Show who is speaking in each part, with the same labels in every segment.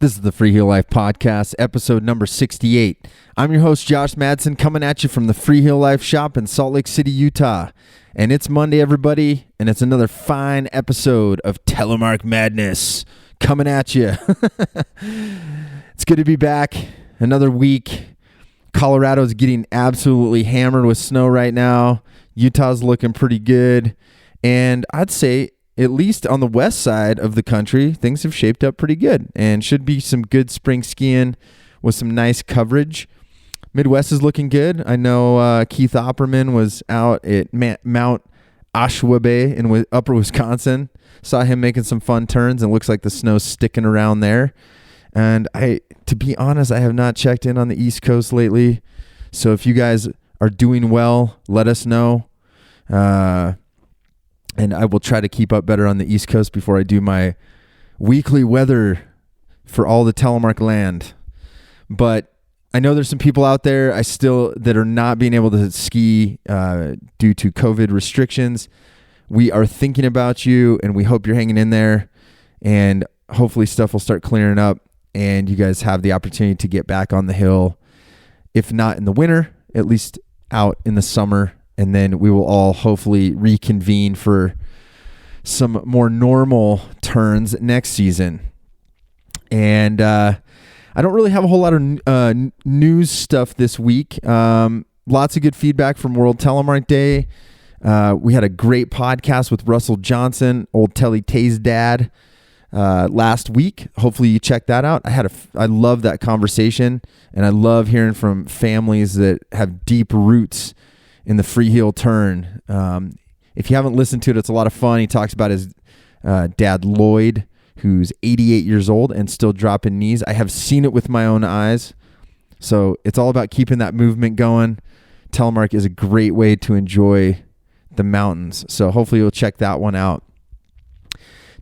Speaker 1: This is the Freeheel Life Podcast, episode number 68. I'm your host, Josh Madsen, coming at you from the Freeheel Life shop in Salt Lake City, Utah. And it's Monday, everybody, and it's another fine episode of Telemark Madness coming at you. It's good to be back. Another week. Colorado's getting absolutely hammered with snow right now. Utah's looking pretty good. And I'd say, at least on the west side of the country, things have shaped up pretty good and should be some good spring skiing with some nice coverage. Midwest is looking good. I know Keith Opperman was out at Mount Oshawa in upper Wisconsin. Saw him making some fun turns, and it looks like the snow's sticking around there. And to be honest, I have not checked in on the East Coast lately. So if you guys are doing well, let us know. And I will try to keep up better on the East Coast before I do my weekly weather for all the Telemark land. But I know there's some people out there that are not being able to ski due to COVID restrictions. We are thinking about you, and we hope you're hanging in there. And hopefully stuff will start clearing up, and you guys have the opportunity to get back on the hill. If not in the winter, at least out in the summer. And then we will all hopefully reconvene for some more normal turns next season. And I don't really have a whole lot of news stuff this week. Lots of good feedback from World Telemark Day. We had a great podcast with Russell Johnson, old Telly Tay's dad, last week. Hopefully you check that out. I love that conversation, and I love hearing from families that have deep roots in the Freeheel turn. If you haven't listened to it, it's a lot of fun. He talks about his dad, Lloyd, who's 88 years old and still dropping knees. I have seen it with my own eyes. So it's all about keeping that movement going. Telemark is a great way to enjoy the mountains. So hopefully you'll check that one out.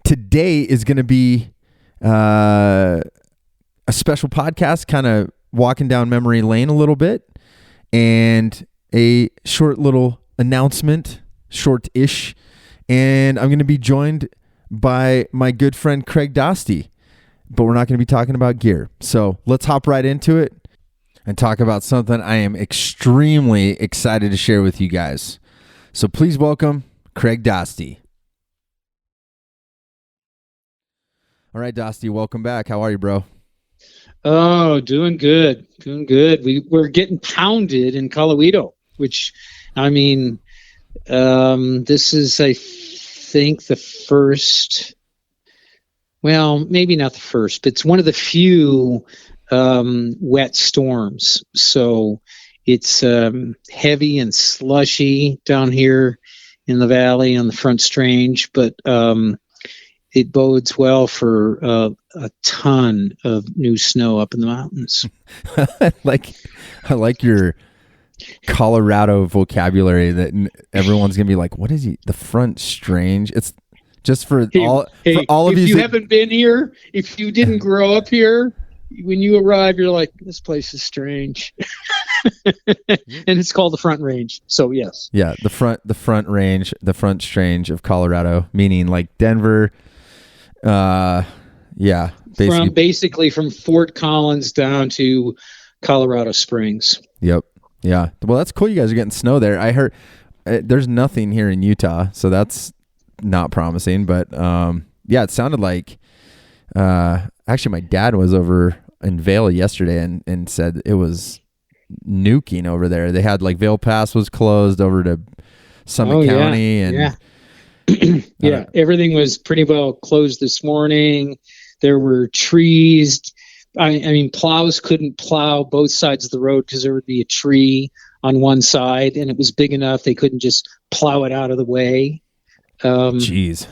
Speaker 1: Today is going to be a special podcast, kind of walking down memory lane a little bit, and a short little announcement, short-ish, and I'm going to be joined by my good friend Craig Dostie, but we're not going to be talking about gear. So let's hop right into it and talk about something I am extremely excited to share with you guys. So please welcome Craig Dostie. All right, Dostie, welcome back. How are you, bro?
Speaker 2: Oh, doing good. We're getting pounded in Colorado, which, I mean, this is, I think, the first, well, maybe not the first, but it's one of the few wet storms. So it's heavy and slushy down here in the valley on the Front Range, but it bodes well for a ton of new snow up in the mountains.
Speaker 1: I like your Colorado vocabulary that everyone's gonna be like, what is he? The Front Range? It's just for all of you.
Speaker 2: If you haven't been here, if you didn't grow up here, when you arrive, you're like, this place is strange. And it's called the Front Range. So yes.
Speaker 1: Yeah, the Front Range, the Front Range of Colorado, meaning like Denver. Yeah,
Speaker 2: basically from Fort Collins down to Colorado Springs.
Speaker 1: Yep. Yeah. Well, that's cool. You guys are getting snow there. I heard there's nothing here in Utah, so that's not promising. But yeah, it sounded like actually my dad was over in Vail yesterday and said it was nuking over there. They had like Vail Pass was closed over to Summit County, and
Speaker 2: yeah, everything was pretty well closed this morning. There were trees. I mean, plows couldn't plow both sides of the road because there would be a tree on one side, and it was big enough they couldn't just plow it out of the way.
Speaker 1: Jeez.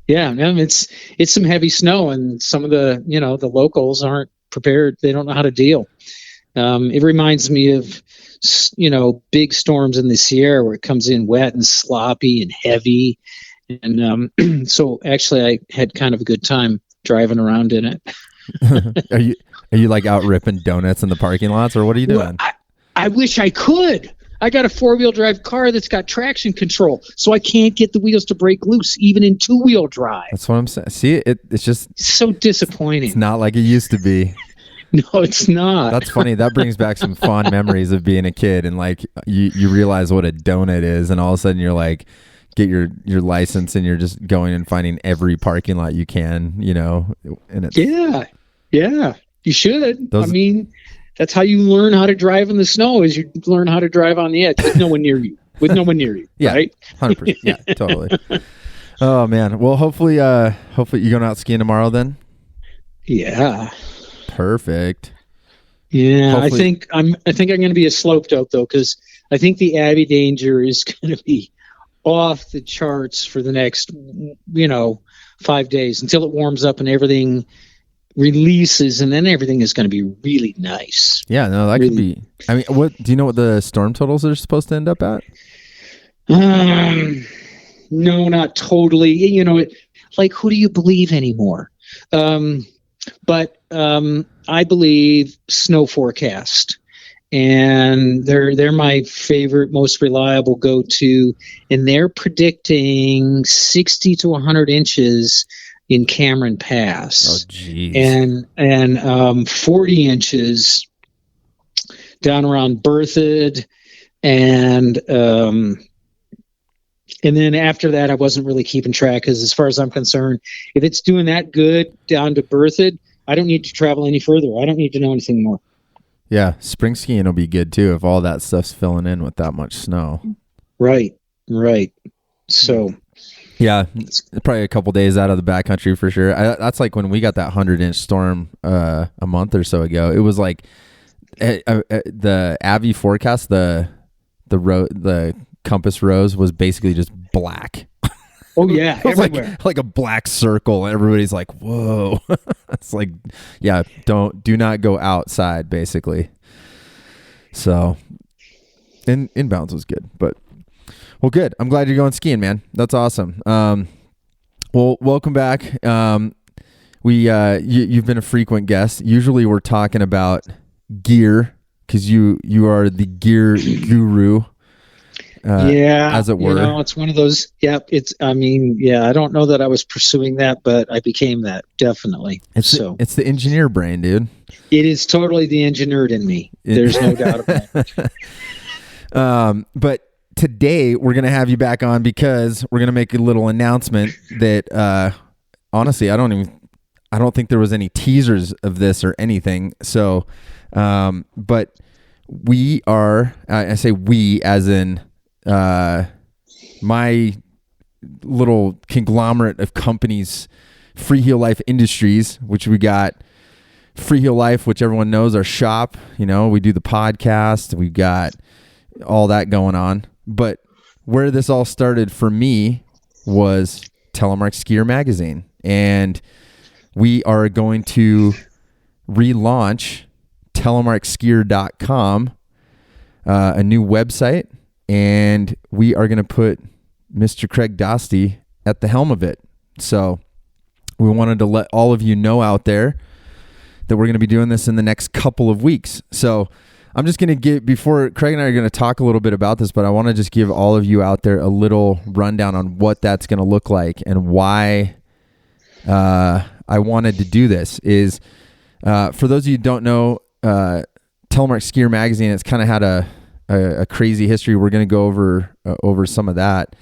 Speaker 2: Yeah. It's some heavy snow, and some of the the locals aren't prepared. They don't know how to deal. It reminds me of big storms in the Sierra where it comes in wet and sloppy and heavy, and so actually I had kind of a good time driving around in it.
Speaker 1: Are you like out ripping donuts in the parking lots, or what are you doing?
Speaker 2: Well, I wish I could. I got a 4-wheel drive car that's got traction control, so I can't get the wheels to break loose, even in 2-wheel drive.
Speaker 1: That's what I'm saying. See, it's just
Speaker 2: It's so disappointing.
Speaker 1: it's not like it used to be.
Speaker 2: No, it's not.
Speaker 1: That's funny. That brings back some fond memories of being a kid, and like you realize what a donut is, and all of a sudden you're like, get your license, and you're just going and finding every parking lot you can, and it's
Speaker 2: yeah, you should. I mean, that's how you learn how to drive in the snow, is you learn how to drive on the edge with no one near you.
Speaker 1: Yeah,
Speaker 2: right?
Speaker 1: 100%. Yeah, totally. Oh man. Well, hopefully you going out skiing tomorrow then?
Speaker 2: Yeah.
Speaker 1: Perfect.
Speaker 2: Yeah,
Speaker 1: Hopefully.
Speaker 2: I think I'm going to be a sloped out though, because I think the Abbey Danger is going to be off the charts for the next 5 days until it warms up and everything releases, and then everything is going to be really nice.
Speaker 1: Yeah, no, that could be. I mean, what do you know what the storm totals are supposed to end up at?
Speaker 2: No, not totally. Like, who do you believe anymore? But I believe Snow Forecast, and they're my favorite, most reliable go-to, and they're predicting 60 to 100 inches in Cameron Pass.
Speaker 1: Oh, geez.
Speaker 2: And 40 inches down around Berthoud, and then after that, I wasn't really keeping track, because as far as I'm concerned, if it's doing that good down to Berthoud, I don't need to travel any further. I don't need to know anything more.
Speaker 1: Yeah, spring skiing will be good too if all that stuff's filling in with that much snow.
Speaker 2: Right. So,
Speaker 1: yeah, it's probably a couple days out of the backcountry for sure. That's like when we got that 100-inch storm a month or so ago. It was like the Abbey forecast, the compass rose was basically just black.
Speaker 2: Oh yeah,
Speaker 1: it was
Speaker 2: everywhere.
Speaker 1: like a black circle. Everybody's like, "Whoa!" It's like, yeah, do not go outside, basically. So, inbounds was good, but well, good. I'm glad you're going skiing, man. That's awesome. Well, welcome back. You've been a frequent guest. Usually, we're talking about gear because you are the gear guru. As it were.
Speaker 2: It's one of those. Yeah, I don't know that I was pursuing that, but I became that, definitely.
Speaker 1: It's the engineer brain, dude.
Speaker 2: It is totally the engineered in me. There's no doubt about it.
Speaker 1: But today we're gonna have you back on because we're gonna make a little announcement that honestly I don't think there was any teasers of this or anything. So, but we are. I say we as in. My little conglomerate of companies, Freeheel Life Industries, which we got Freeheel Life, which everyone knows, our shop. We do the podcast. We've got all that going on. But where this all started for me was Telemark Skier Magazine, and we are going to relaunch telemarkskier.com, a new website. And we are going to put Mr. Craig Dostie at the helm of it. So we wanted to let all of you know out there that we're going to be doing this in the next couple of weeks. So I'm just going to before Craig and I are going to talk a little bit about this, but I want to just give all of you out there a little rundown on what that's going to look like and why I wanted to do this. Is for those of you who don't know, Telemark Skier Magazine, it's kind of had a crazy history. We're going to go over some of that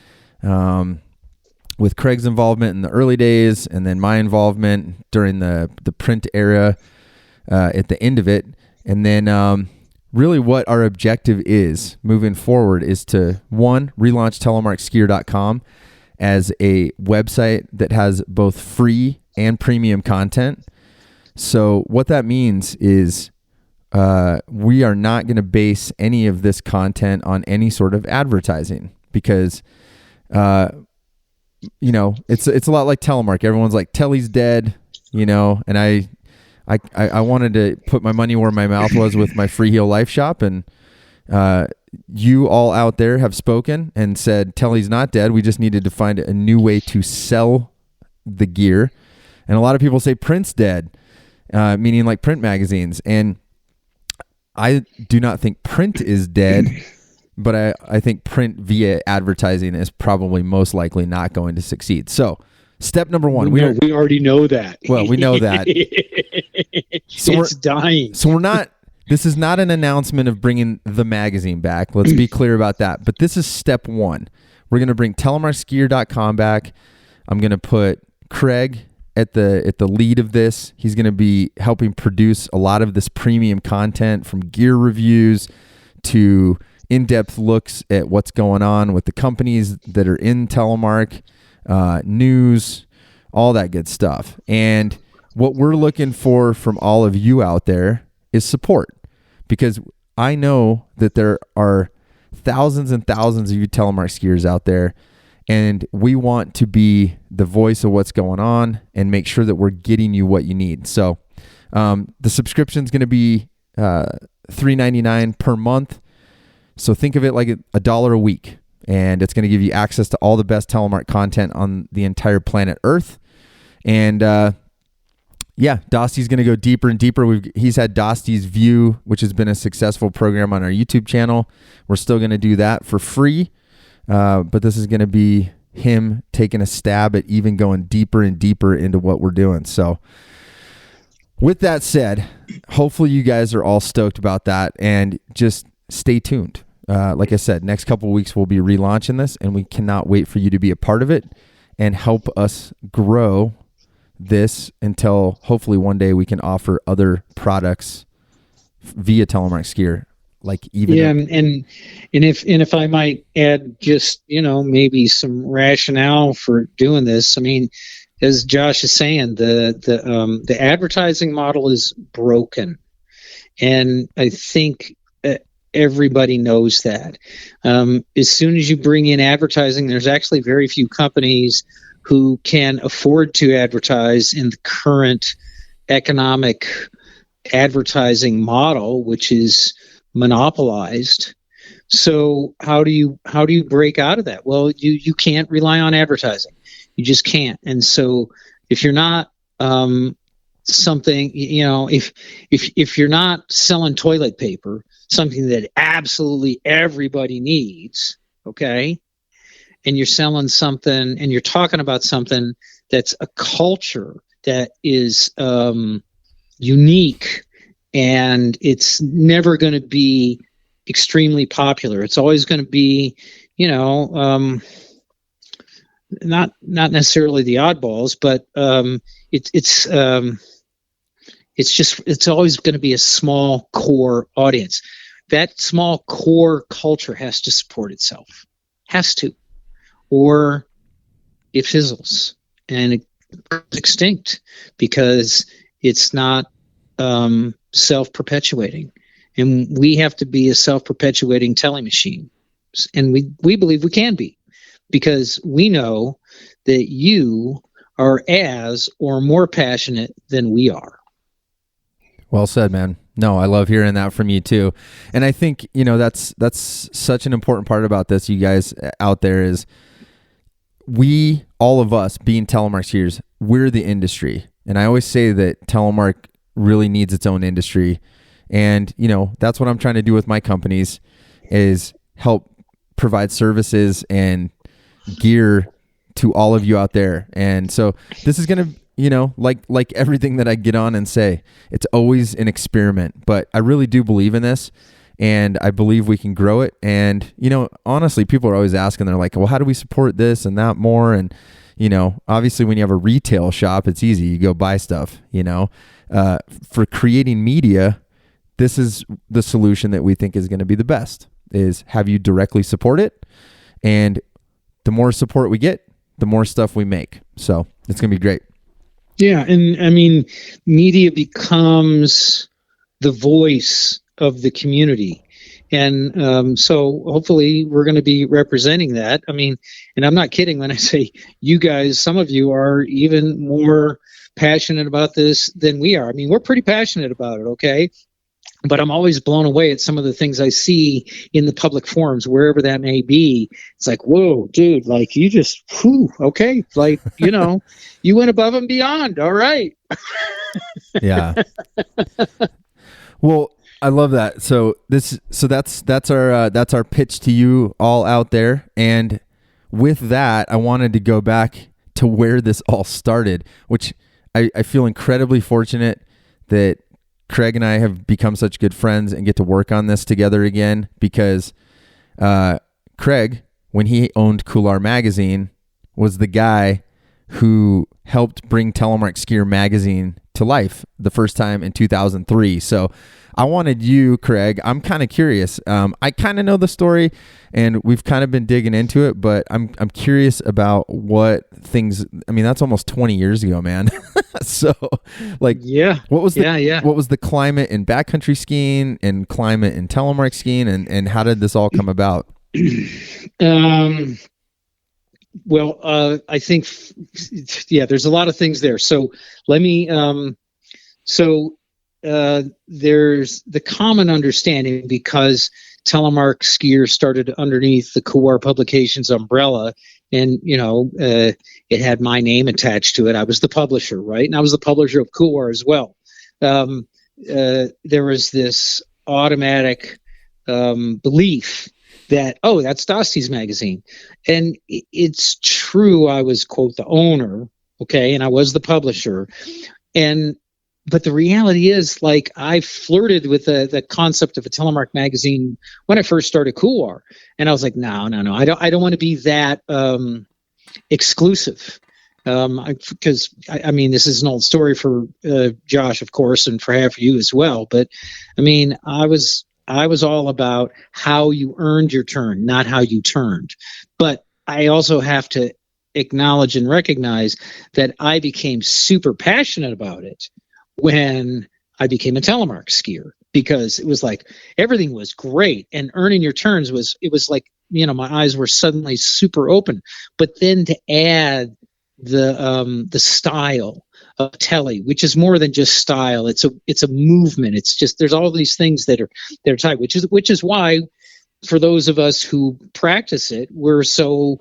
Speaker 1: with Craig's involvement in the early days, and then my involvement during the print era at the end of it, and then really what our objective is moving forward is to relaunch telemarkskier.com as a website that has both free and premium content. So what that means is we are not going to base any of this content on any sort of advertising because, it's a lot like Telemark. Everyone's like, Telly's dead, and I wanted to put my money where my mouth was with my Freeheel Life Shop. And you all out there have spoken and said, Telly's not dead. We just needed to find a new way to sell the gear. And a lot of people say print's dead, meaning like print magazines. And I do not think print is dead, but I think print via advertising is probably most likely not going to succeed. So step number one,
Speaker 2: we already know that.
Speaker 1: Well, we know that. So
Speaker 2: it's dying.
Speaker 1: So this is not an announcement of bringing the magazine back. Let's be clear about that. But this is step one. We're going to bring telemarkskier.com back. I'm going to put Craig at the lead of this. He's going to be helping produce a lot of this premium content, from gear reviews to in-depth looks at what's going on with the companies that are in Telemark, news, all that good stuff. And what we're looking for from all of you out there is support, because I know that there are thousands and thousands of you Telemark skiers out there, and we want to be the voice of what's going on and make sure that we're getting you what you need. So the subscription is going to be $3.99 per month. So think of it like $1 a week, and it's going to give you access to all the best Telemark content on the entire planet Earth. And Dostie's going to go deeper and deeper. He's had Dostie's View, which has been a successful program on our YouTube channel. We're still going to do that for free, but this is going to be him taking a stab at even going deeper and deeper into what we're doing. So with that said, hopefully you guys are all stoked about that, and just stay tuned. Like I said, next couple of weeks we'll be relaunching this, and we cannot wait for you to be a part of it and help us grow this until hopefully one day we can offer other products via Telemark Skier.
Speaker 2: And if I might add just, maybe some rationale for doing this. I mean, as Josh is saying, the advertising model is broken, and I think everybody knows that. As soon as you bring in advertising, there's actually very few companies who can afford to advertise in the current economic advertising model, which is monopolized. So how do you break out of that? Well, you can't rely on advertising. You just can't. And so if you're not something, if you're not selling toilet paper, something that absolutely everybody needs, okay, and you're selling something and you're talking about something that's a culture that is unique, and it's never going to be extremely popular. It's always going to be, not necessarily the oddballs, but it's always going to be a small core audience. That small core culture has to support itself, has to, or it fizzles and it goes extinct because it's not self-perpetuating. And we have to be a self-perpetuating telemachine. And we believe we can be, because we know that you are as or more passionate than we are.
Speaker 1: Well said, man. No, I love hearing that from you too. And I think, that's such an important part about this, you guys out there, is all of us being Telemark skiers, we're the industry. And I always say that Telemark really needs its own industry. And, that's what I'm trying to do with my companies, is help provide services and gear to all of you out there. And so this is going to, like everything that I get on and say, it's always an experiment, but I really do believe in this, and I believe we can grow it. And, honestly, people are always asking, they're like, well, how do we support this and that more? And, obviously when you have a retail shop, it's easy. You go buy stuff, for creating media, this is the solution that we think is going to be the best, is have you directly support it. And the more support we get, the more stuff we make. So it's going to be great.
Speaker 2: Yeah. And I mean, media becomes the voice of the community. And so hopefully we're going to be representing that. I mean, and I'm not kidding when I say you guys, some of you are even more passionate about this than we are. I mean, we're pretty passionate about it. Okay. But I'm always blown away at some of the things I see in the public forums, wherever that may be. It's like, whoa, dude, like you just, okay. Like, you went above and beyond. All right.
Speaker 1: Yeah. Well, I love that. So that's our pitch to you all out there. And with that, I wanted to go back to where this all started, which I feel incredibly fortunate that Craig and I have become such good friends and get to work on this together again, because Craig, when he owned Couloir Magazine, was the guy who helped bring Telemark Skier Magazine to life the first time in 2003. So I wanted you, Craig, I'm kind of curious. I kind of know the story and we've kind of been digging into it, but I'm curious about what things, I mean, that's almost 20 years ago, man. So like, what was the climate in backcountry skiing and climate in telemark skiing, and how did this all come about?
Speaker 2: Well, I think, there's a lot of things there. So let me, there's the common understanding, because Telemark Skier started underneath the Couloir Publications umbrella, and, it had my name attached to it. I was the publisher, right? And I was the publisher of Couloir as well. There was this automatic belief that, that's Dostie's magazine. And it's true, I was, quote, the owner, okay, and I was the publisher. But the reality is, like, I flirted with the concept of a Telemark magazine when I first started Couloir. And I was like, no, I don't want to be that exclusive. Because, I mean, this is an old story for Josh, of course, and for half of you as well. But, I mean, I was all about how you earned your turn, not how you turned. But I also have to acknowledge and recognize that I became super passionate about it when I became a telemark skier, because it was like everything was great, and earning your turns was like, my eyes were suddenly super open. But then to add the style of telly, which is more than just style, it's a movement. It's just, there's all these things that are tied, which is why, for those of us who practice it, we're so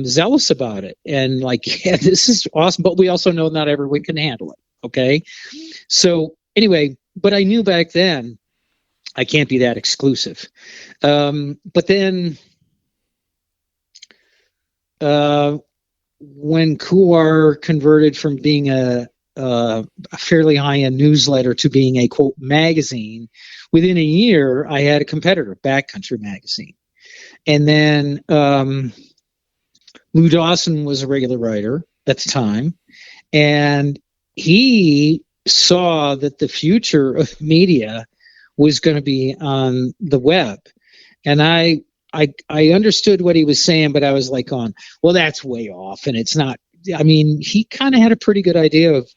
Speaker 2: zealous about it, and like, this is awesome, but we also know not everyone can handle it. Okay. So anyway, but I knew back then I can't be that exclusive. But then when Couloir converted from being a fairly high-end newsletter to being a, quote, magazine, within a year, I had a competitor, Backcountry magazine. And then Lou Dawson was a regular writer at the time, and he saw that the future of media was going to be on the web. And I understood what he was saying, but I was like, well, that's way off. And it's not, I mean, he kind of had a pretty good idea of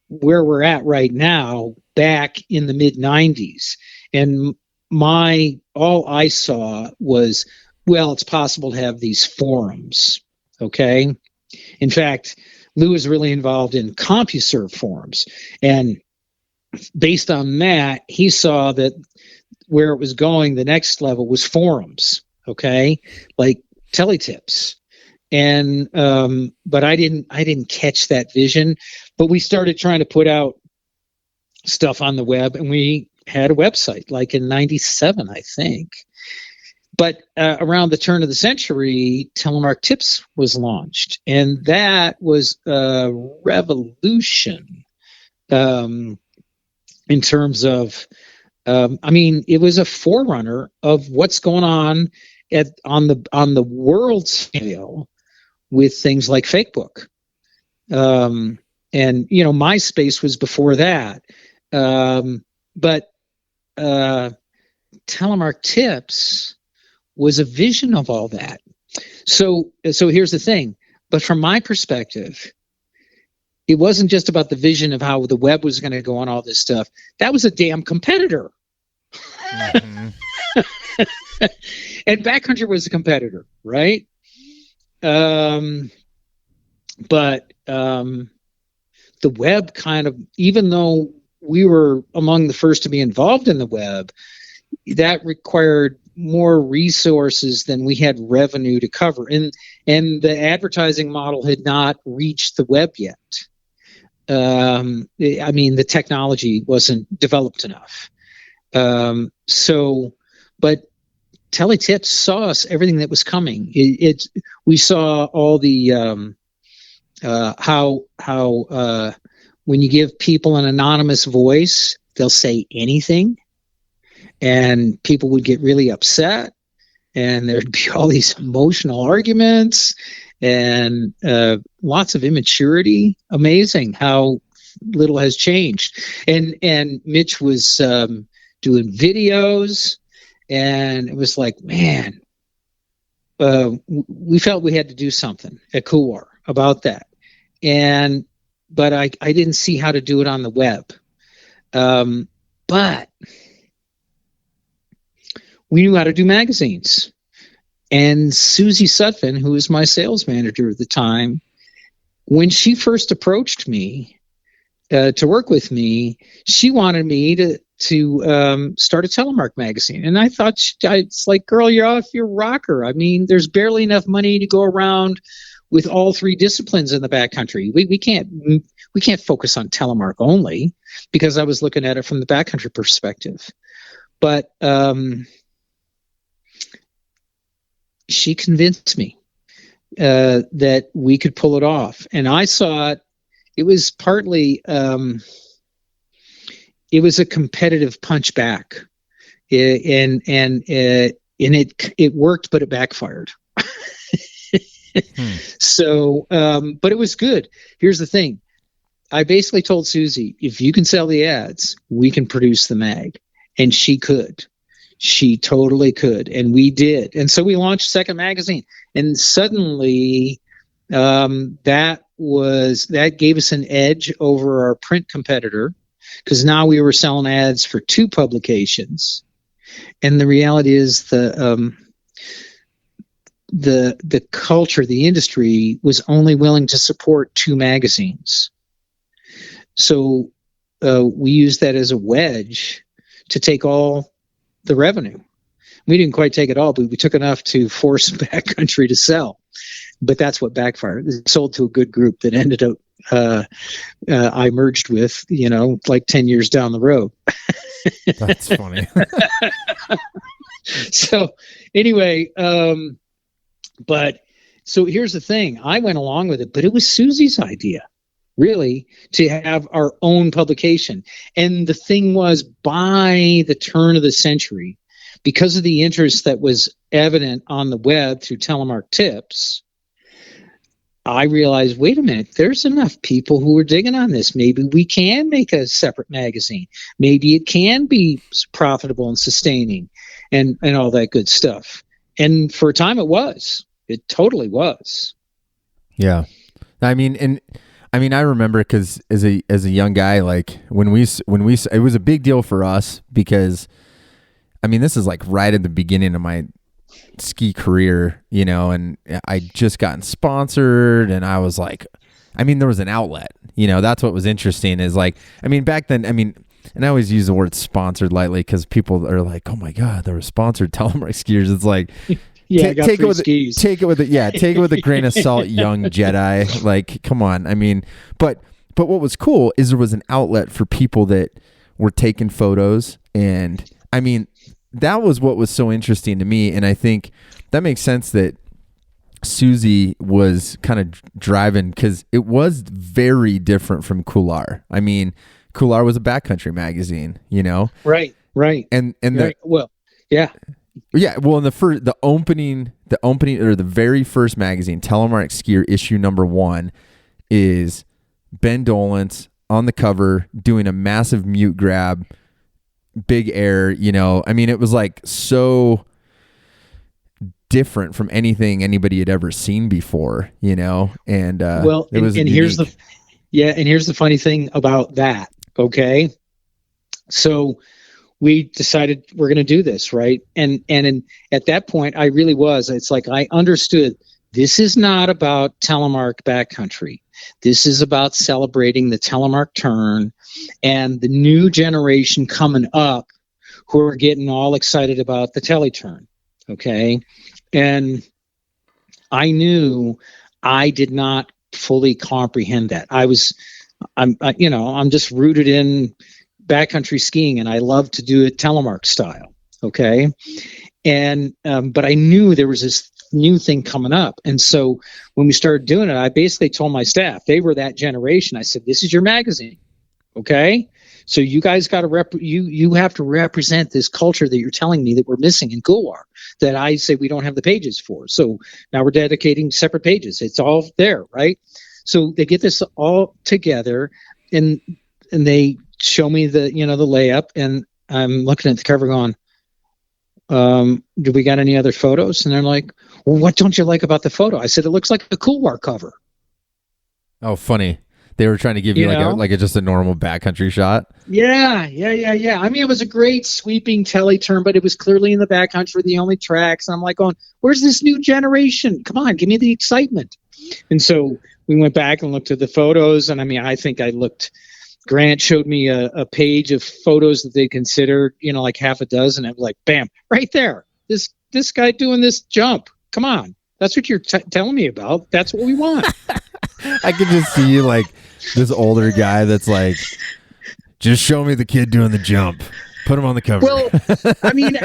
Speaker 2: where we're at right now back in the mid 90s. And all I saw was, well, it's possible to have these forums. Okay. In fact, Lou is really involved in CompuServe forums. And based on that, he saw that where it was going, the next level was forums, okay, like teletips. And but I didn't catch that vision. But we started trying to put out stuff on the web, and we had a website like in '97, I think. But around the turn of the century, Telemark Tips was launched, and that was a revolution in terms of, I mean, it was a forerunner of what's going on on the world scale with things like Fakebook. And, MySpace was before that. But Telemark Tips was a vision of all that. So here's the thing. But from my perspective, it wasn't just about the vision of how the web was going to go on, all this stuff. That was a damn competitor. Mm-hmm. And Backcountry was a competitor, right? But the web kind of, even though we were among the first to be involved in the web, that required more resources than we had revenue to cover. And the advertising model had not reached the web yet. I mean, the technology wasn't developed enough. But Teletips saw us, everything that was coming. We saw all the how when you give people an anonymous voice, they'll say anything, and people would get really upset, and there'd be all these emotional arguments and lots of immaturity. Amazing how little has changed. And Mitch was doing videos, and it was like, man, we felt we had to do something at Couloir about that. But I didn't see how to do it on the web. But we knew how to do magazines. And Susie Sutphin, who was my sales manager at the time, when she first approached me to work with me, she wanted me to start a Telemark magazine. And I thought, it's like, girl, you're off your rocker. I mean, there's barely enough money to go around with all three disciplines in the backcountry. We can't focus on Telemark only, because I was looking at it from the backcountry perspective. But she convinced me that we could pull it off. And I saw it. It was partly, it was a competitive punch back, and it worked, but it backfired. So, but it was good. Here's the thing. I basically told Susie, if you can sell the ads, we can produce the mag. And she could. She totally could. And we did. And so we launched Second Magazine. And suddenly that gave us an edge over our print competitor, because now we were selling ads for two publications. And the reality is the culture, the industry was only willing to support two magazines. So we used that as a wedge to take all the revenue. We didn't quite take it all, but we took enough to force Backcountry to sell. But that's what backfired. It sold to a good group that ended up I merged with, like 10 years down the road.
Speaker 1: That's funny.
Speaker 2: So anyway, but so here's the thing. I went along with it, but it was Susie's idea, really, to have our own publication. And the thing was, by the turn of the century, because of the interest that was evident on the web through Telemark Tips, I realized, wait a minute, there's enough people who are digging on this. Maybe we can make a separate magazine. Maybe it can be profitable and sustaining and all that good stuff. And for a time it was. It totally was.
Speaker 1: Yeah. I remember, because as a young guy, like when we it was a big deal for us, because this is like right at the beginning of my ski career, and I just gotten sponsored, and I was like, there was an outlet, that's what was interesting, is like, back then, and I always use the word sponsored lightly, because people are like, oh my God, they were sponsored Telemark skiers. It's like,
Speaker 2: yeah, I got
Speaker 1: take it with a grain of salt, young Jedi. Like, come on. But what was cool is there was an outlet for people that were taking photos, and that was what was so interesting to me. And I think that makes sense that Susie was kind of driving, because it was very different from Couloir. Couloir was a backcountry magazine,
Speaker 2: Right.
Speaker 1: And
Speaker 2: right. Well, yeah.
Speaker 1: Yeah, well, in the opening or the very first magazine, Telemark Skier issue number 1, is Ben Dolance on the cover doing a massive mute grab, big air. It was like so different from anything anybody had ever seen before. And
Speaker 2: well,
Speaker 1: it was
Speaker 2: and here's the funny thing about that. Okay, so we decided we're going to do this, right? And at that point, I really was. It's like I understood this is not about Telemark backcountry. This is about celebrating the Telemark turn and the new generation coming up who are getting all excited about the Teleturn. Okay, and I knew I did not fully comprehend that. I'm just rooted in backcountry skiing, and I love to do it telemark style. Okay. And, but I knew there was this new thing coming up. And so when we started doing it, I basically told my staff, they were that generation. I said, this is your magazine. Okay. So you guys got to you have to represent this culture that you're telling me that we're missing in Couloir, that I say we don't have the pages for. So now we're dedicating separate pages. It's all there. Right. So they get this all together, and they show me the, the layup, and I'm looking at the cover going, do we got any other photos? And they're like, well, what don't you like about the photo? I said, it looks like a Couloir cover.
Speaker 1: Oh, funny. They were trying to give you just a normal backcountry shot.
Speaker 2: Yeah. I mean, it was a great sweeping tele turn, but it was clearly in the backcountry, the only tracks. And I'm like going, where's this new generation? Come on, give me the excitement. And so we went back and looked at the photos. And I mean, I think Grant showed me a page of photos that they considered, like half a dozen. And I was like, bam, right there. This guy doing this jump. Come on. That's what you're telling me about. That's what we want.
Speaker 1: I could just see like this older guy that's like, just show me the kid doing the jump. Put him on the cover.
Speaker 2: Well, I mean,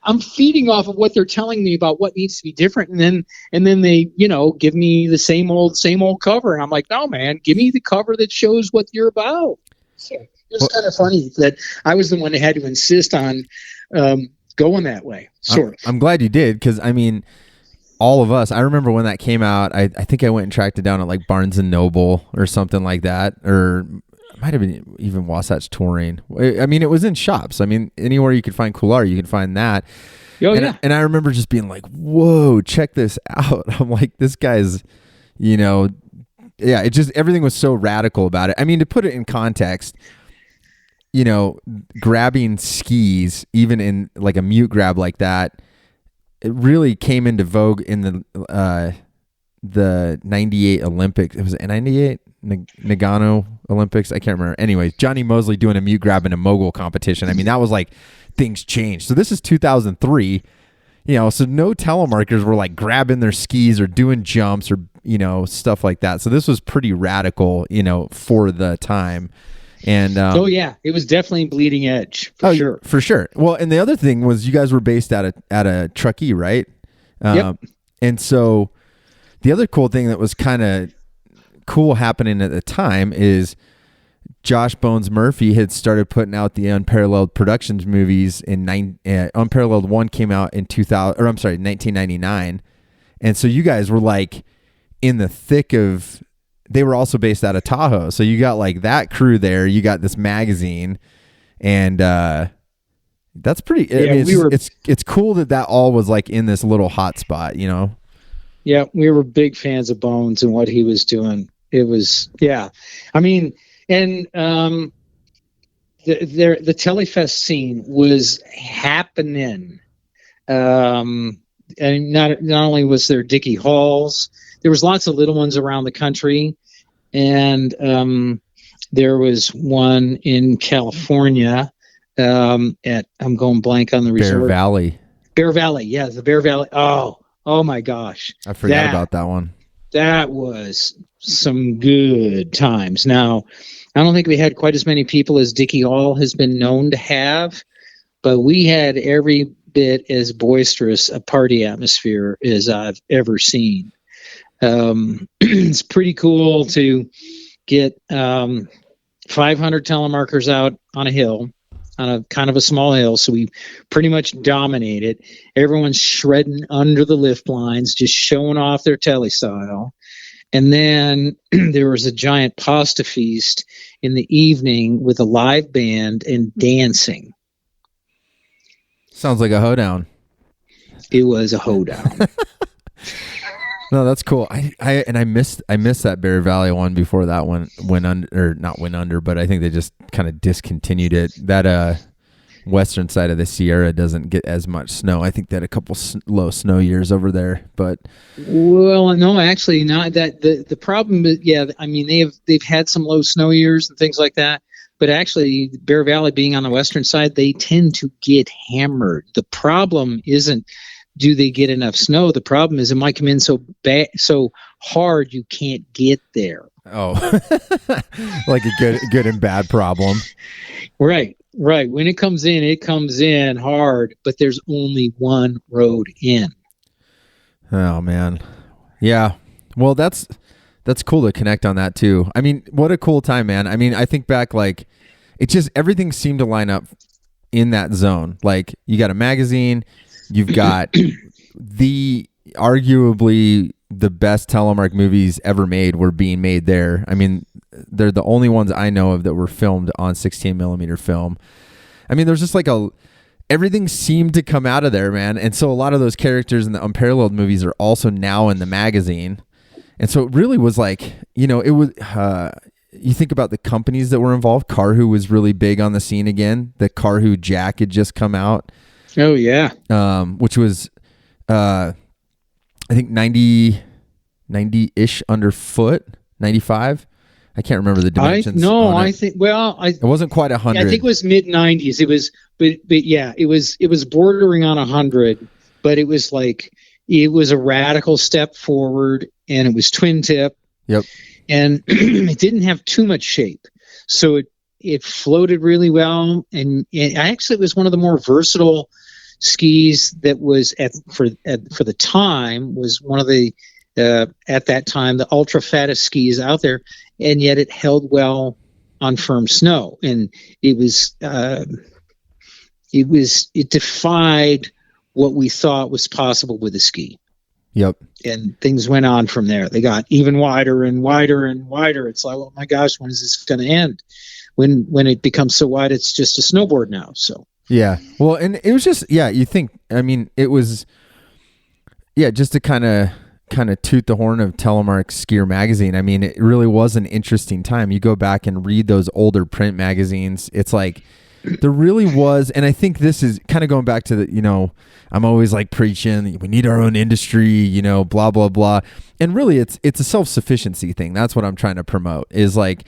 Speaker 2: I'm feeding off of what they're telling me about what needs to be different, and then they, give me the same old cover, and I'm like, no, man, give me the cover that shows what you're about. So it's kind of funny that I was the one that had to insist on going that way. Sort of.
Speaker 1: I'm glad you did, because I mean, all of us. I remember when that came out. I think I went and tracked it down at like Barnes and Noble or something like that, or might have been even Wasatch Touring. I mean, it was in shops. I mean, anywhere you could find Couloir, you could find that. And I remember just being like, whoa, check this out. I'm like, this guy's, it just, everything was so radical about it. I mean, to put it in context, grabbing skis, even in like a mute grab like that, it really came into vogue in the 98 Olympics. It was 98 Nagano Olympics. I can't remember. Anyways, Johnny Mosley doing a mute grab in a mogul competition. I mean, that was like, things changed. So this is 2003, so no telemarkers were like grabbing their skis or doing jumps or, stuff like that. So this was pretty radical, for the time. And
Speaker 2: it was definitely bleeding edge. For sure.
Speaker 1: Well, and the other thing was you guys were based at a Truckee, right?
Speaker 2: Yep.
Speaker 1: And so the other cool thing that was kind of cool happening at the time is Josh Bones Murphy had started putting out the Unparalleled Productions movies Unparalleled 1 came out in 1999. And so you guys were like in the thick of, they were also based out of Tahoe. So you got like that crew there, you got this magazine, and that's pretty, it's cool that all was like in this little hot spot,
Speaker 2: Yeah, we were big fans of Bones and what he was doing. It was, I mean, and the Telefest scene was happening. And not only was there Dickie Halls, there was lots of little ones around the country. And there was one in California I'm going blank on the resort. Bear Valley. Yeah, the Bear Valley. Oh my gosh.
Speaker 1: I forgot about that one.
Speaker 2: That was some good times. Now, I don't think we had quite as many people as Dickie Hall has been known to have, but we had every bit as boisterous a party atmosphere as I've ever seen. It's pretty cool to get 500 telemarkers out on a hill, on a kind of a small hill, so we pretty much dominated. Everyone's shredding under the lift lines, just showing off their tele style. And then there was a giant pasta feast in the evening with a live band and dancing.
Speaker 1: Sounds like a hoedown.
Speaker 2: It was a hoedown.
Speaker 1: No, that's cool. I missed that Bear Valley one before that one went under, or not went under, but I think they just kind of discontinued it. That western side of the Sierra doesn't get as much snow. I think they had a couple low snow years over there, but
Speaker 2: no, actually not. That the problem is, I mean they've had some low snow years and things like that, but actually Bear Valley being on the western side, they tend to get hammered. The problem isn't do they get enough snow? The problem is it might come in so hard you can't get there.
Speaker 1: Oh, like a good and bad problem.
Speaker 2: Right. When it comes in hard, but there's only one road in.
Speaker 1: Oh man. Yeah. Well, that's cool to connect on that too. I mean, what a cool time, man. I mean, I think back, like, it just, everything seemed to line up in that zone. Like, you got a magazine, you've got arguably the best Telemark movies ever made were being made there. I mean, they're the only ones I know of that were filmed on 16 millimeter film. I mean, there's just like everything seemed to come out of there, man. And so a lot of those characters in the Unparalleled movies are also now in the magazine. And so it really was like, you know, it was, you think about the companies that were involved. Carhu was really big on the scene again. The Carhu Jack had just come out.
Speaker 2: Oh yeah.
Speaker 1: Which was, I think 90-ish underfoot, 95. I can't remember the dimensions.
Speaker 2: I think
Speaker 1: it wasn't quite 100.
Speaker 2: I think it was mid 90s. It was, but yeah, it was bordering on 100, but it was like, it was a radical step forward, and it was twin tip.
Speaker 1: Yep.
Speaker 2: And it didn't have too much shape, so it floated really well, and actually it was one of the more versatile skis that was for the time was one of the at that time the ultra fattest skis out there, and yet it held well on firm snow, and it defied what we thought was possible with a ski.
Speaker 1: Yep.
Speaker 2: And things went on from there. They got even wider and wider and wider. It's like, oh my gosh, when is this going to end? When it becomes so wide, it's just a snowboard now. So
Speaker 1: yeah. Well, and it was just, yeah, you think, I mean, it was, yeah, just to kind of toot the horn of Telemark Skier Magazine. I mean, it really was an interesting time. You go back and read those older print magazines. It's like, there really was, and I think this is kind of going back to the, you know, I'm always like preaching, we need our own industry, you know, blah, blah, blah. And really it's a self-sufficiency thing. That's what I'm trying to promote is like,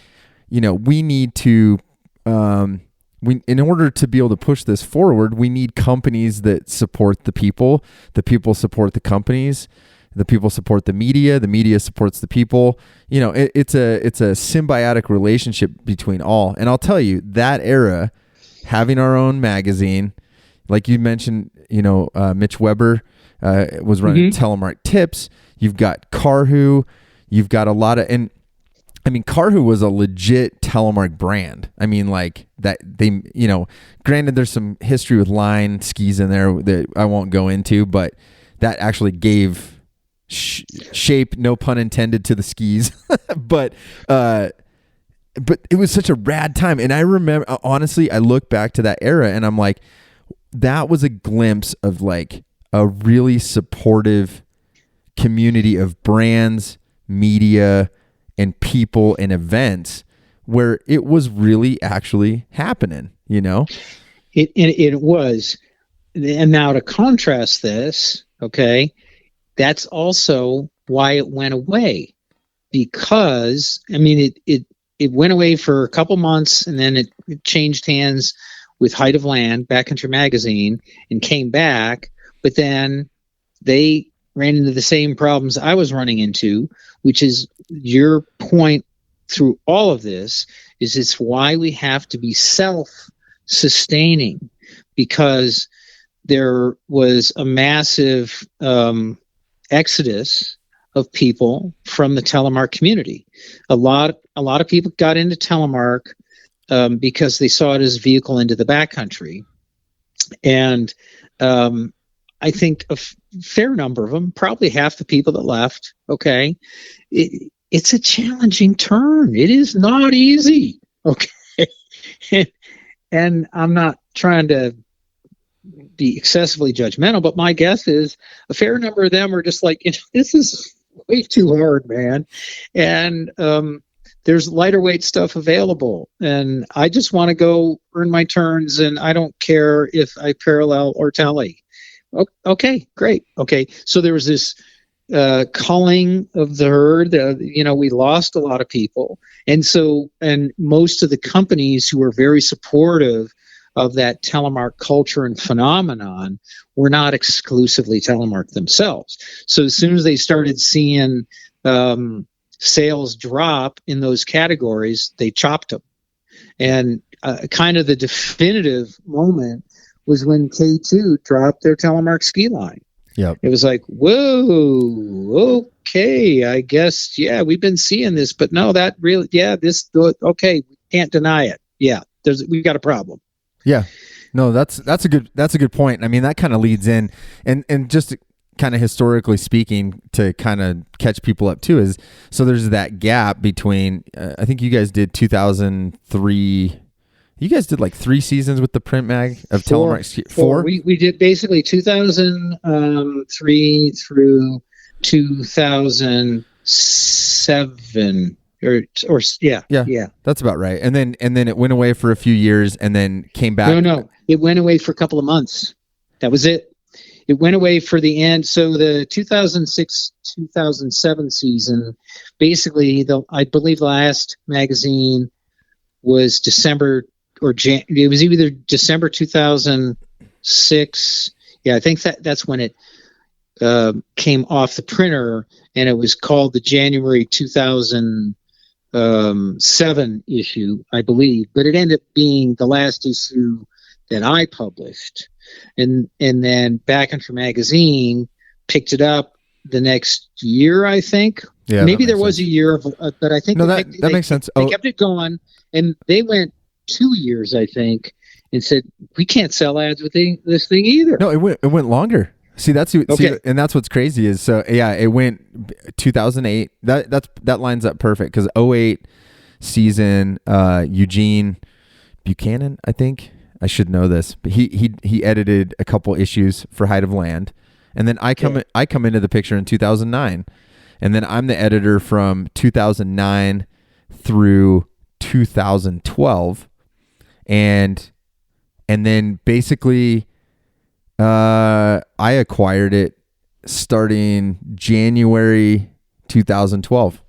Speaker 1: you know, we need to, in order to be able to push this forward, we need companies that support the people support the companies, the people support the media supports the people. You know, it's a symbiotic relationship between all. And I'll tell you, that era, having our own magazine, like you mentioned, you know, Mitch Weber was running Telemark Tips. You've got Carhu. You've got a lot of, and I mean, Carhu was a legit Telemark brand. I mean, like that they, you know, granted there's some history with line skis in there that I won't go into, but that actually gave shape, no pun intended, to the skis. But it was such a rad time. And I remember, honestly, I look back to that era and I'm like, that was a glimpse of like a really supportive community of brands, media, and people and events where it was really actually happening, you know?
Speaker 2: It was. And now to contrast this, okay, that's also why it went away. Because, I mean, it went away for a couple months, and then it changed hands with Height of Land, Backcountry Magazine, and came back. But then they ran into the same problems I was running into, which is your point through all of this, is it's why we have to be self-sustaining, because there was a massive exodus of people from the Telemark community. A lot of people got into Telemark because they saw it as a vehicle into the backcountry, and I think a fair number of them, probably half the people that left. Okay, it's a challenging turn. It is not easy. Okay, and I'm not trying to be excessively judgmental, but my guess is a fair number of them are just like, this is way too hard, man. And there's lighter weight stuff available, and I just want to go earn my turns, and I don't care if I parallel or tally. Okay, great. Okay, so there was this culling of the herd. We lost a lot of people, and most of the companies who were very supportive of that telemark culture and phenomenon were not exclusively telemark themselves. So as soon as they started seeing sales drop in those categories, they chopped them. And kind of the definitive moment was when K2 dropped their Telemark ski line.
Speaker 1: Yep.
Speaker 2: It was like, whoa, okay, I guess, yeah, we've been seeing this, but no, that really, yeah, this, okay, we can't deny it. Yeah, we've got a problem.
Speaker 1: Yeah, no, that's a good point. I mean, that kind of leads in, and just kind of historically speaking, to kind of catch people up too, is so there's that gap between. I think you guys did 2003. You guys did like 3 seasons with the print mag of Telemark. Four.
Speaker 2: We did basically 2003 through 2007. Or yeah.
Speaker 1: That's about right. And then it went away for a few years, and then came back.
Speaker 2: No, it went away for a couple of months. That was it. It went away for the end. So the 2006-2007 season, basically, I believe the last magazine was December it was either December 2006. Yeah, I think that's when it came off the printer, and it was called the January 2007 issue, I believe. But it ended up being the last issue that I published, and then Backcountry Magazine picked it up the next year, I think.
Speaker 1: Yeah,
Speaker 2: maybe there was a year of, but I think
Speaker 1: that makes sense.
Speaker 2: They kept it going, and they went 2 years, I think, and said, we can't sell ads with this thing either.
Speaker 1: No, it went longer. See, okay. And that's what's crazy is, so yeah, it went 2008. That lines up perfect, because 2008 season, Eugene Buchanan, I think, I should know this, but he edited a couple issues for Height of Land, and then I come into the picture in 2009, and then I'm the editor from 2009 through 2012. And then basically, I acquired it starting January 2012,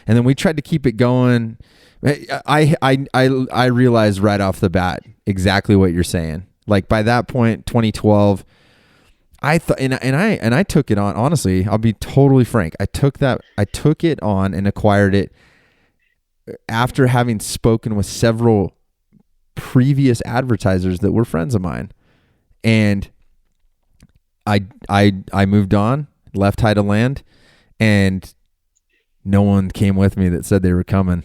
Speaker 1: and then we tried to keep it going. I realized right off the bat exactly what you're saying. Like, by that point, 2012, I thought, and I took it on. Honestly, I'll be totally frank. I took it on and acquired it after having spoken with several previous advertisers that were friends of mine, and I moved on, left Height of Land, and no one came with me that said they were coming.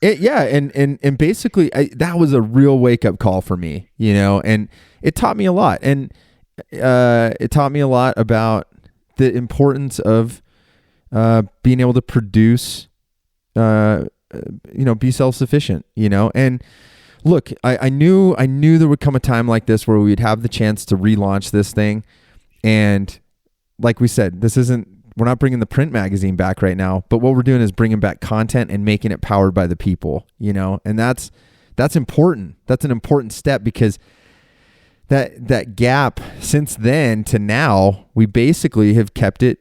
Speaker 1: and basically that was a real wake up call for me, and it taught me a lot, and it taught me a lot about the importance of being able to produce, be self-sufficient, and look, I knew there would come a time like this where we'd have the chance to relaunch this thing. And like we said, we're not bringing the print magazine back right now, but what we're doing is bringing back content and making it powered by the people, and that's important. That's an important step, because that gap since then to now, we basically have kept the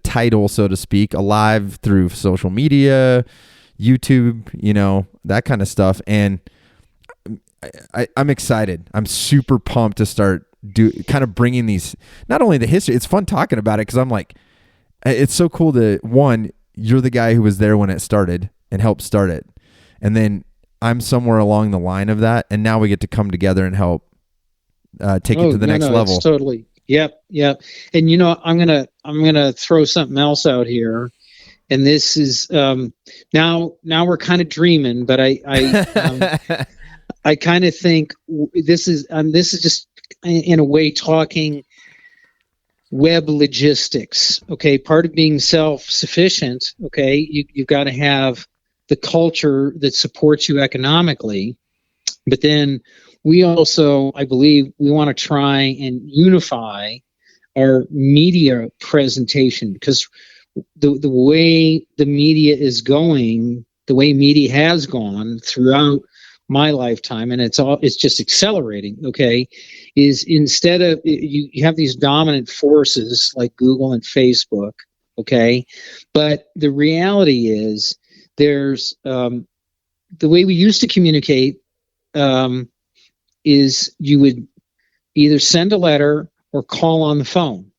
Speaker 1: title, so to speak, alive through social media, YouTube, that kind of stuff. And I'm excited. I'm super pumped to start kind of bringing these, not only the history, it's fun talking about it, because I'm like, it's so cool one, you're the guy who was there when it started and helped start it. And then I'm somewhere along the line of that. And now we get to come together and help take it to the next level.
Speaker 2: It's totally. Yep. And I'm gonna throw something else out here, and this is now we're kind of dreaming, but I I kind of think this is just in a way talking web logistics. Okay, part of being self-sufficient. Okay, you've got to have the culture that supports you economically, but then we also, I believe, we want to try and unify our media presentation, because the way the media is going, the way media has gone throughout my lifetime, and it's just accelerating, okay, is instead of, you have these dominant forces like Google and Facebook, okay, but the reality is there's the way we used to communicate is you would either send a letter or call on the phone.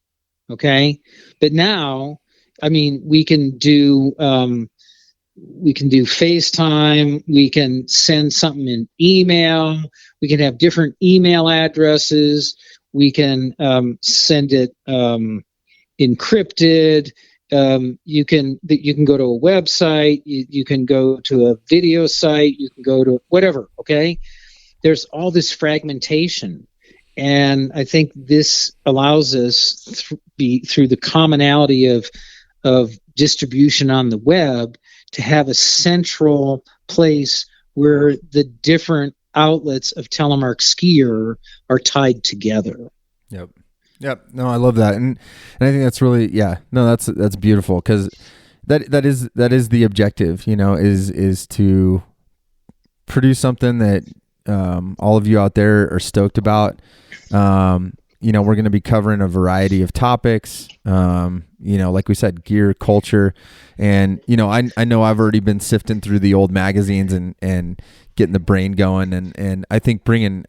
Speaker 2: Okay. But now, I mean, we can do FaceTime. We can send something in email. We can have different email addresses. We can send it encrypted. You can go to a website. You can go to a video site. You can go to whatever. Okay. There's all this fragmentation. And I think this allows us through the commonality of distribution on the web to have a central place where the different outlets of Telemark Skier are tied together.
Speaker 1: Yep. No, I love that. And I think that's really, that's beautiful, because that is the objective, is to produce something that all of you out there are stoked about. We're going to be covering a variety of topics, like we said, gear, culture. And, I know I've already been sifting through the old magazines and getting the brain going. And I think bringing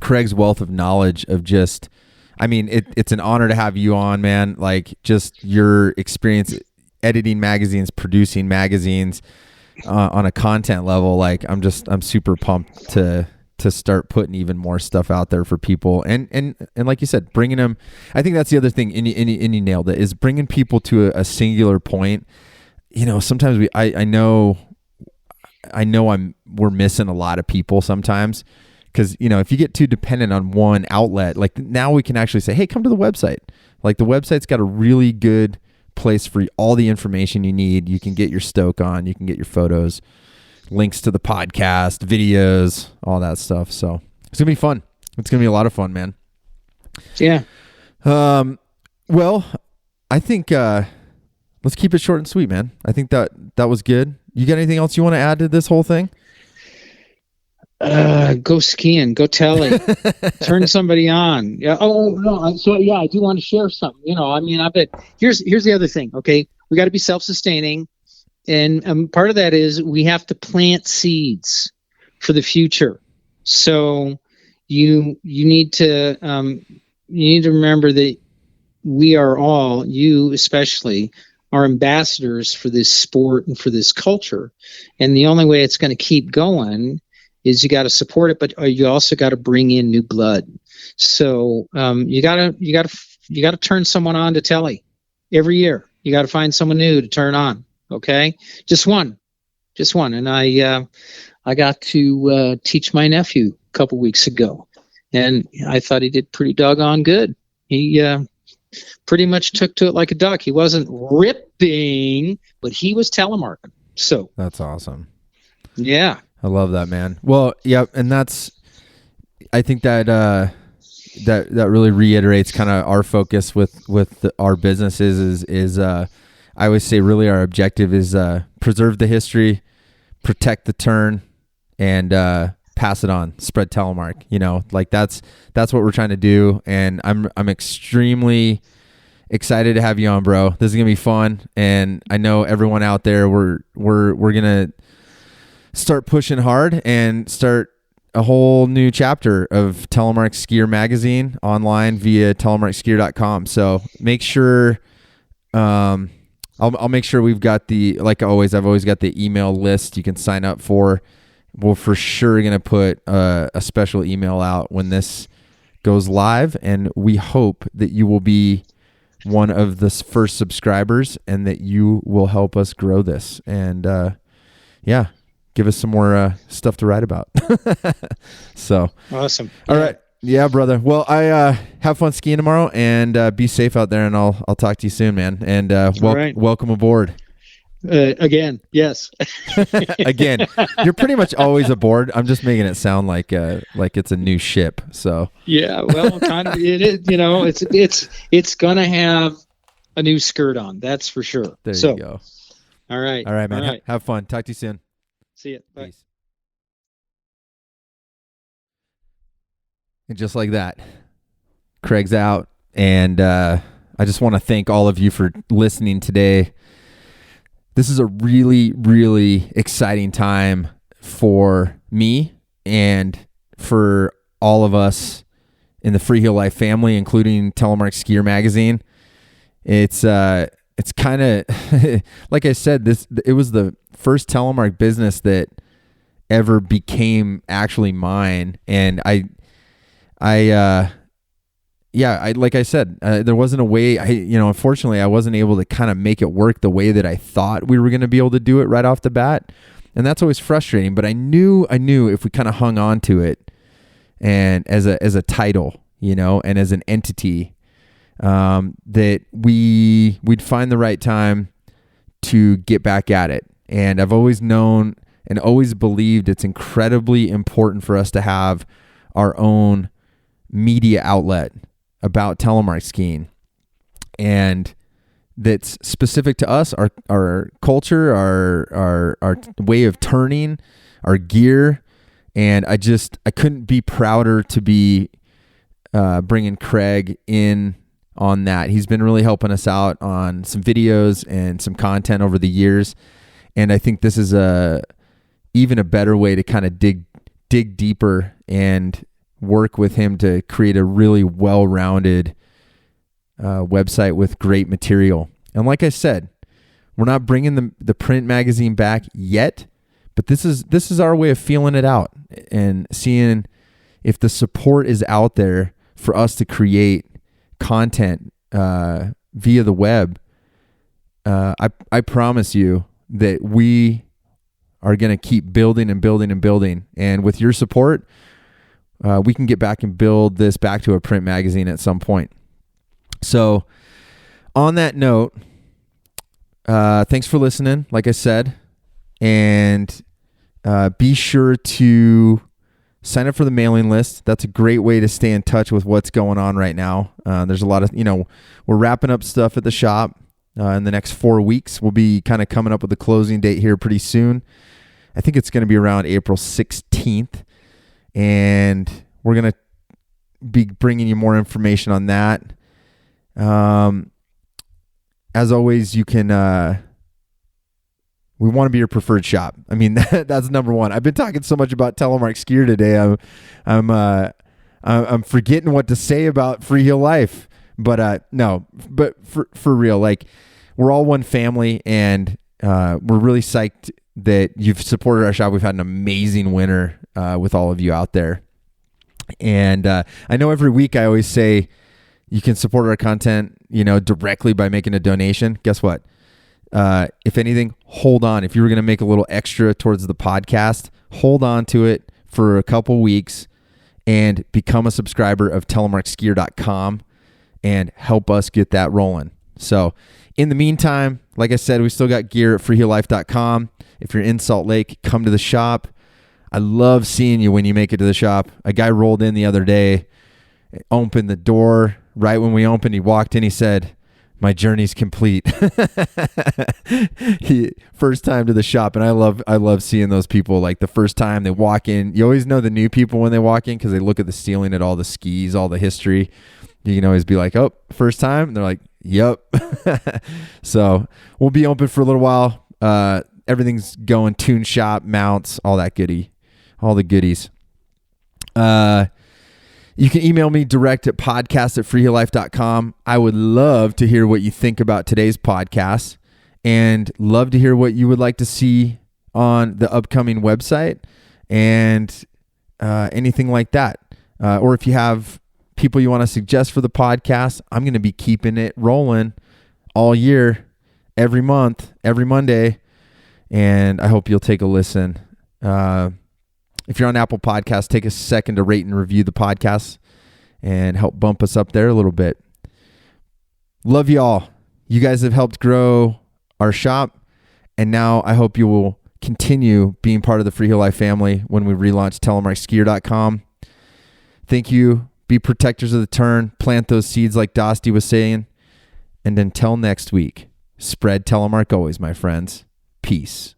Speaker 1: Craig's wealth of knowledge of just, it's an honor to have you on, man. Like, just your experience editing magazines, producing magazines on a content level. Like, I'm super pumped to start putting even more stuff out there for people. And like you said, bringing them, I think that's the other thing, and you nailed it, is bringing people to a singular point. Sometimes I know we're missing a lot of people sometimes, because, if you get too dependent on one outlet, like, now we can actually say, hey, come to the website. Like, the website's got a really good place for all the information you need. You can get your stoke on, you can get your photos, links to the podcast, videos, all that stuff. So it's gonna be fun. It's gonna be a lot of fun, man.
Speaker 2: Yeah.
Speaker 1: Well, I think let's keep it short and sweet, man. I think that was good. You got anything else you want to add to this whole thing?
Speaker 2: Go skiing, go telly, turn somebody on. Yeah. Oh no. So yeah, I do want to share something. I bet here's the other thing. Okay. We got to be self-sustaining. And part of that is we have to plant seeds for the future. So you need to remember that we are all, you especially, are ambassadors for this sport and for this culture. And the only way it's going to keep going is you got to support it, but you also got to bring in new blood. So you got to turn someone on to telly every year. You got to find someone new to turn on. Okay, just one. And I got to teach my nephew a couple weeks ago, and I thought he did pretty doggone good. He pretty much took to it like a duck. He wasn't ripping, but he was telemarking. So
Speaker 1: that's awesome.
Speaker 2: Yeah,
Speaker 1: I love that, man. Well, yeah, and I think that that really reiterates kind of our focus with our businesses is I always say really our objective is preserve the history, protect the turn, and pass it on, spread telemark. Like that's what we're trying to do, and I'm extremely excited to have you on, bro. This is gonna be fun, and I know everyone out there, we're gonna start pushing hard and start a whole new chapter of Telemark Skier Magazine online via telemarkskier.com. So make sure, I'll make sure we've got like always, I've always got the email list you can sign up for. We're for sure going to put a special email out when this goes live, and we hope that you will be one of the first subscribers and that you will help us grow this. And give us some more stuff to write about. So
Speaker 2: awesome.
Speaker 1: All right. Yeah, brother. Well, I have fun skiing tomorrow, and be safe out there, and I'll talk to you soon, man. And welcome aboard.
Speaker 2: Again, yes.
Speaker 1: Again, you're pretty much always aboard. I'm just making it sound like it's a new ship. So
Speaker 2: yeah, well, kind of it is. It's gonna have a new skirt on. That's for sure.
Speaker 1: There you go.
Speaker 2: All right,
Speaker 1: man.
Speaker 2: All right.
Speaker 1: Have fun. Talk to you soon.
Speaker 2: See you. Bye.
Speaker 1: Peace. And just like that, Craig's out. And I just want to thank all of you for listening today. this is a really, really exciting time for me and for all of us in the Freeheel Life family, including Telemark Skier Magazine. It's kind of like I said, it was the first Telemark business that ever became actually mine, and like I said, there wasn't a way. Unfortunately, I wasn't able to kind of make it work the way that I thought we were going to be able to do it right off the bat, and that's always frustrating. But I knew if we kind of hung on to it, and as a title, and as an entity, that we'd find the right time to get back at it. And I've always known and always believed it's incredibly important for us to have our own media outlet about telemark skiing, and that's specific to us, our culture, our way of turning, our gear. And I couldn't be prouder to be bringing Craig in on that. He's been really helping us out on some videos and some content over the years, and I think this is even a better way to kind of dig deeper and work with him to create a really well-rounded website with great material. And like I said, we're not bringing the print magazine back yet, but this is our way of feeling it out and seeing if the support is out there for us to create content via the web. I promise you that we are going to keep building and building and building. And with your support, we can get back and build this back to a print magazine at some point. So on that note, thanks for listening, like I said, and be sure to sign up for the mailing list. That's a great way to stay in touch with what's going on right now. There's a lot of, we're wrapping up stuff at the shop in the next 4 weeks. We'll be kind of coming up with a closing date here pretty soon. I think it's going to be around April 16th. And we're going to be bringing you more information on that. As always, you can, we want to be your preferred shop. I mean, that's number one. I've been talking so much about Telemark Skier today. I'm forgetting what to say about Freeheel Life, but for real, like, we're all one family, and we're really psyched that you've supported our shop. We've had an amazing winter with all of you out there. And I know every week I always say you can support our content, directly by making a donation. Guess what? If anything, hold on. If you were going to make a little extra towards the podcast, hold on to it for a couple weeks and become a subscriber of telemarkskier.com and help us get that rolling. So in the meantime, like I said, we still got gear at freeheellife.com. If you're in Salt Lake, come to the shop. I love seeing you when you make it to the shop. A guy rolled in the other day, opened the door. Right when we opened, he walked in, he said, "My journey's complete." First time to the shop, and I love seeing those people. Like, the first time they walk in, you always know the new people when they walk in because they look at the ceiling, at all the skis, all the history. You can always be like, "Oh, first time?" And they're like, "Yep." So we'll be open for a little while. Everything's going, tune shop, mounts, all the goodies. You can email me direct at podcast@freeheellife.com. I would love to hear what you think about today's podcast, and love to hear what you would like to see on the upcoming website and anything like that. Or if you have people you want to suggest for the podcast, I'm going to be keeping it rolling all year, every month, every Monday, and I hope you'll take a listen. If you're on Apple Podcasts, take a second to rate and review the podcast and help bump us up there a little bit. Love y'all. You guys have helped grow our shop, and now I hope you will continue being part of the Freeheel Life family when we relaunch telemarkskier.com. Thank you. Be protectors of the turn. Plant those seeds like Dostie was saying. And until next week, spread telemark always, my friends. Peace.